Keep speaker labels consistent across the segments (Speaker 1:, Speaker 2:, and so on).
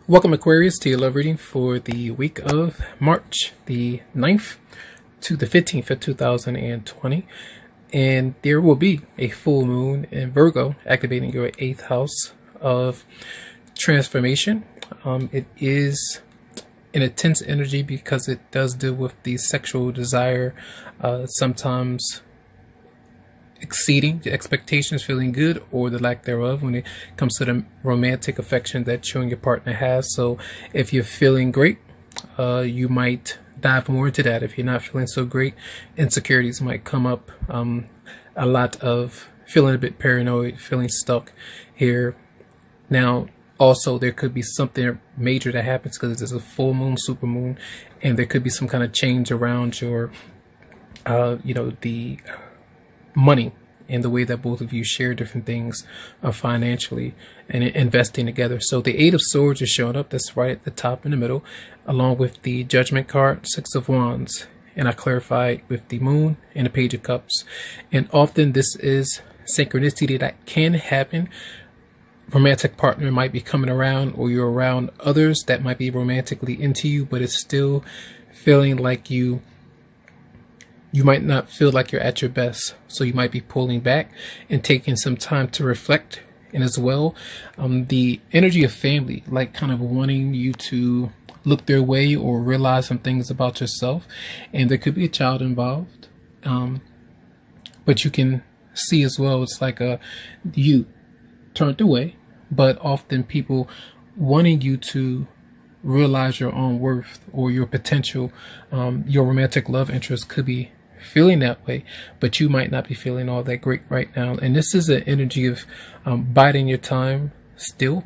Speaker 1: Welcome, Aquarius, to your love reading for the week of March the 9th to the 15th of 2020. And there will be a full moon in Virgo, activating your 8th house of transformation. It is an intense energy because it does deal with the sexual desire, sometimes exceeding the expectations, feeling good, or the lack thereof when it comes to the romantic affection that you and your partner have. So if you're feeling great, you might dive more into that. If you're not feeling so great, insecurities might come up. A lot of feeling a bit paranoid, feeling stuck here. Now, also, there could be something major that happens because there's a full moon, super moon, and there could be some kind of change around your, the money and the way that both of you share different things financially and investing together. So the Eight of Swords is showing up. That's right at the top in the middle, along with the Judgment card, Six of Wands. And I clarified with the Moon and the Page of Cups. And often this is synchronicity that can happen. Romantic partner might be coming around, or you're around others that might be romantically into you, but it's still feeling like you might not feel like you're at your best. So you might be pulling back and taking some time to reflect. And as well, the energy of family, like kind of wanting you to look their way or realize some things about yourself. And there could be a child involved. But you can see as well, it's like you turned away, but often people wanting you to realize your own worth or your potential. Your romantic love interest could be feeling that way, but you might not be feeling all that great right now. And this is an energy of biding your time still,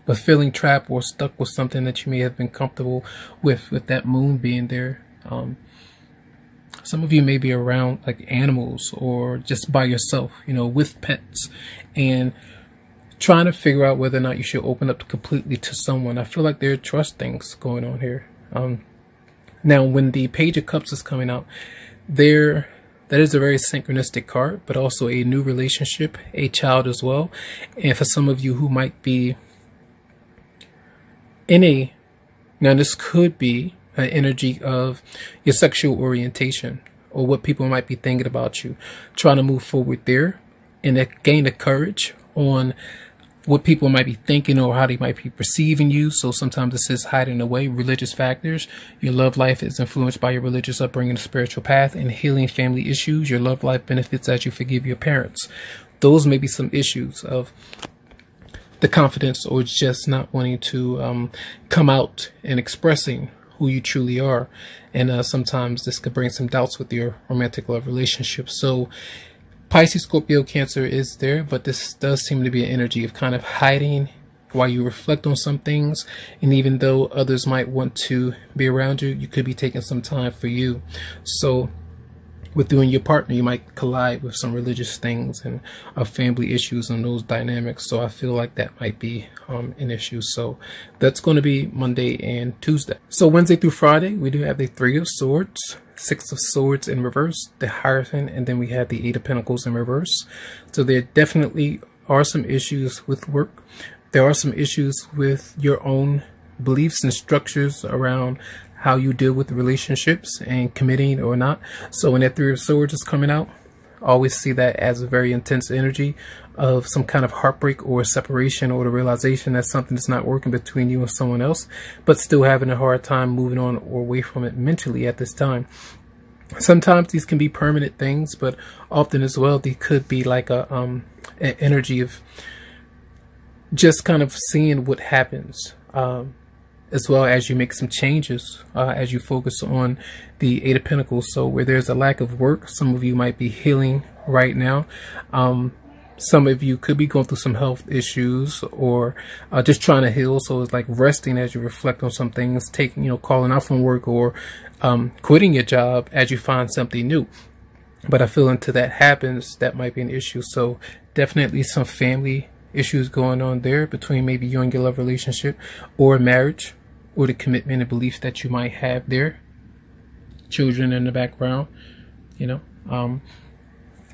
Speaker 1: but feeling trapped or stuck with something that you may have been comfortable with that moon being there. Some of you may be around like animals or just by yourself, with pets, and trying to figure out whether or not you should open up completely to someone. I feel like there are trust things going on here. Now, when the Page of Cups is coming out, that is a very synchronistic card, but also a new relationship, a child as well. And for some of you who might be now this could be an energy of your sexual orientation or what people might be thinking about you, trying to move forward there and gain the courage on what people might be thinking or how they might be perceiving you. So sometimes this is hiding away religious factors. Your love life is influenced by your religious upbringing, the spiritual path, and healing family issues. Your love life benefits as you forgive your parents. Those may be some issues of the confidence or just not wanting to come out and expressing who you truly are. And sometimes this could bring some doubts with your romantic love relationship. So Pisces, Scorpio, Cancer is there, but this does seem to be an energy of kind of hiding while you reflect on some things. And even though others might want to be around you, you could be taking some time for you. So with you and your partner, you might collide with some religious things and family issues and those dynamics. So I feel like that might be an issue. So that's going to be Monday and Tuesday. So Wednesday through Friday, we do have the Three of Swords, Six of Swords in reverse, the Hierophant, and then we have the Eight of Pentacles in reverse. So there definitely are some issues with work. There are some issues with your own beliefs and structures around how you deal with relationships and committing or not. So when that Three of Swords is coming out, always see that as a very intense energy of some kind of heartbreak or separation, or the realization that something is not working between you and someone else, but still having a hard time moving on or away from it mentally at this time. Sometimes these can be permanent things, but often as well, they could be like an energy of just kind of seeing what happens, as well as you make some changes as you focus on the Eight of Pentacles. So where there's a lack of work, some of you might be healing right now. Some of you could be going through some health issues or just trying to heal. So it's like resting as you reflect on some things, taking, calling out from work or quitting your job as you find something new. But I feel until that happens, that might be an issue. So definitely some family issues going on there between maybe you and your love relationship or marriage, or the commitment and beliefs that you might have there. Children in the background,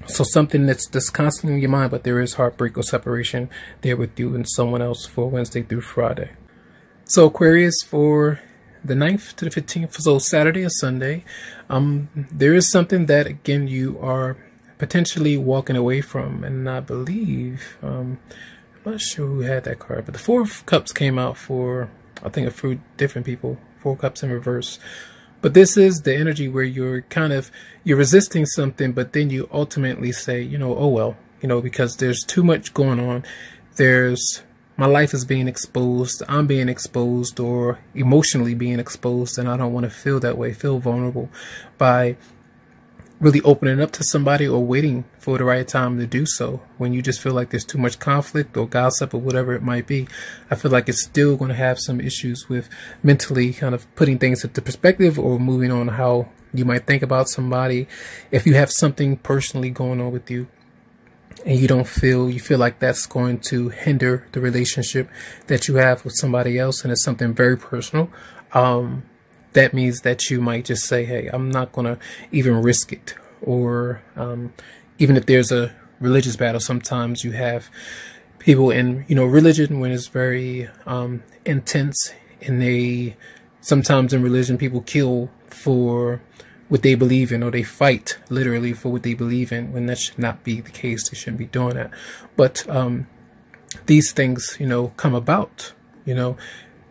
Speaker 1: So something that's constantly in your mind, but there is heartbreak or separation there with you and someone else for Wednesday through Friday. So Aquarius, for the 9th to the 15th, so Saturday or Sunday, there is something that, again, you are potentially walking away from. And I believe, I'm not sure who had that card, but the Four of Cups came out for, I think, a few different people. Four Cups in reverse. But this is the energy where you're resisting something, but then you ultimately say, oh well, because there's too much going on. My life is being exposed, I'm being exposed, or emotionally being exposed, and I don't want to feel that way, feel vulnerable by really opening up to somebody or waiting for the right time to do so. When you just feel like there's too much conflict or gossip or whatever it might be, I feel like it's still going to have some issues with mentally kind of putting things into perspective or moving on how you might think about somebody. If you have something personally going on with you, and you feel like that's going to hinder the relationship that you have with somebody else, and it's something very personal, that means that you might just say, hey, I'm not going to even risk it. Or even if there's a religious battle, sometimes you have people in, religion, when it's very intense, and sometimes in religion, people kill for what they believe in, or they fight literally for what they believe in, when that should not be the case. They shouldn't be doing that. But these things, come about,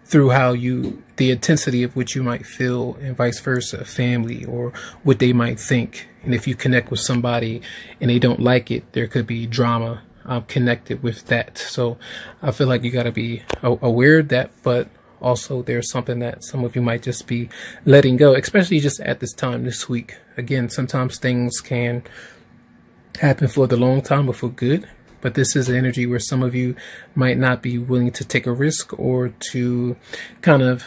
Speaker 1: through the intensity of which you might feel, and vice versa, family, or what they might think. And if you connect with somebody and they don't like it, there could be drama connected with that. So I feel like you got to be aware of that, but also there's something that some of you might just be letting go, especially just at this time this week. Again, sometimes things can happen for the long time or for good, but this is an energy where some of you might not be willing to take a risk or to kind of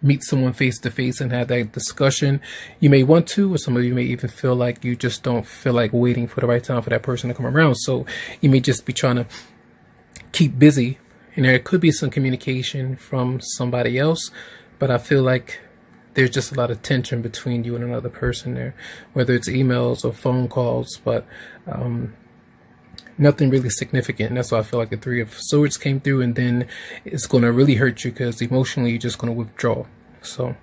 Speaker 1: meet someone face to face and have that discussion. You may want to, or some of you may even feel like you just don't feel like waiting for the right time for that person to come around. So you may just be trying to keep busy. And there could be some communication from somebody else, but I feel like there's just a lot of tension between you and another person there, whether it's emails or phone calls, but nothing really significant. And that's why I feel like the Three of Swords came through, and then it's going to really hurt you because emotionally you're just going to withdraw. So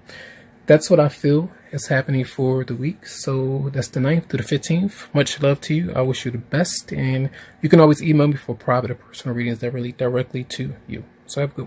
Speaker 1: that's what I feel is happening for the week. So that's the 9th to the 15th. Much love to you. I wish you the best. And you can always email me for private or personal readings that relate directly to you. So have a good one.